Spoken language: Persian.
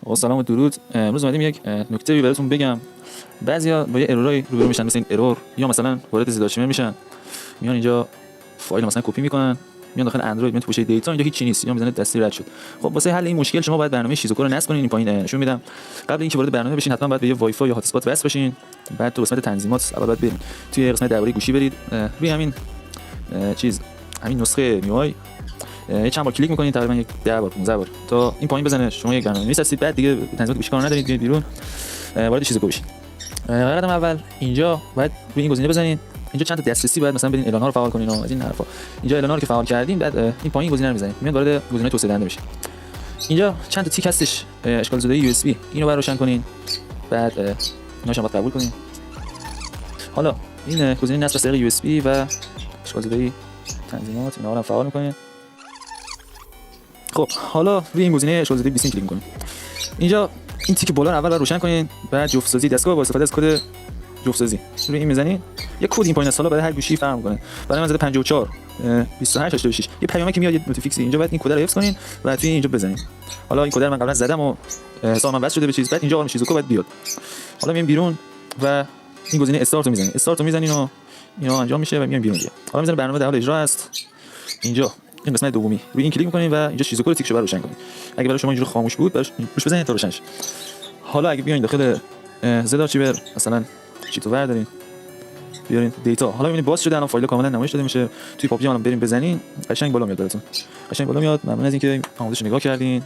آقا سلام و درود. امروز اومدیم یک نکته براتون بگم. بعضیا با یه ارورای روبرو میشن، مثل این ارور، یا مثلا وارد زیرارچیمه میشن، میان اینجا فایل مثلا کپی میکنن، میان داخل اندروید، میان تو پوشه دیتا، اینجا هیچ نیست، یا میزنه دستی رد شد. خب واسه حل این مشکل شما باید برنامه شیزوکو رو نصب کنین. این پایین نشون میدم. قبل اینکه وارد برنامه بشین حتما باید به یه وای فای یا هات اسپات وصل بشین. بعد تو قسمت تنظیمات اول باید برید توی قسمت درباره گوشی برید، روی همین همین نسخه میوای یه چند بار کلیک می‌کنید، تقریبا یک 10 بار 15 بار تا این پایین بزنه شما یک برنامه هستید. بعد دیگه تنظیمات گوشی کار ندارید، بیاید بیرون وارد چیزو بشین. قدم اول اینجا باید روی این گزینه بزنید. اینجا چند تا دسترسی باید مثلا بدین، اعلان‌ها رو فعال کنین و از این حرفا. اینجا اعلان‌ها رو که فعال کردین، بعد این پایین گزینه رو می‌زنید، میاد وارد گزینه توسعه دهنده میشه. اینجا چند تا تیک هستش، اشکال زدایی یو اس بی، اینو باید روشن کنین. بعد اینا شما قبول کنین. حالا این گزینه نصب از طریق یو اس بی و اشکال زدایی تنظیمات، اینا رو فعال می‌کنین. خب حالا روی این گزینه اشکال زدایی 20 کلیک می‌کنید. اینجا این تیک بالا رو اول روشن کنین، بعد جفت سازی دستگاه با استفاده از کد جفت سازی روی این میزنید. یه کد این پایین است، حالا برای هر گوشی فرق می‌کنه. برای من زده 54 28 86 یه پیامک میاد، یه نوتیفیکسی اینجا، بعد این کد رو حفظ کنین و توی اینجا بزنید. حالا این کد رو من قبلا زدم و حساب من وصل شده به چیز، بعد اینجا آرم شیزوکو باید بیاد. حالا میایم بیرون و این گزینه استارت رو میزنید. استارت رو میزنین و اینا انجام میشه و میایم بیرون دیگه. حالا میذارم برنامه در حال اجرا است. اینجا این قسمت دومی روی این کلیک می‌کنید و اینجا شیزوکو رو تیکشو روشن کنید. اگه برای شما اینجوری خاموش بود، براش روش بزنید تا روشن شه. حالا اگه بیاین داخل زد آرچیور مثلا چیتو بردارین، بیارین دیتا، حالا میبینید باز شده، الان فایل کاملا نمایش داده میشه. توی پاپی هم بریم بزنین، قشنگ بالا میاد براتون، قشنگ بالا میاد. ممنون از اینکه آموزش نگاه کردین.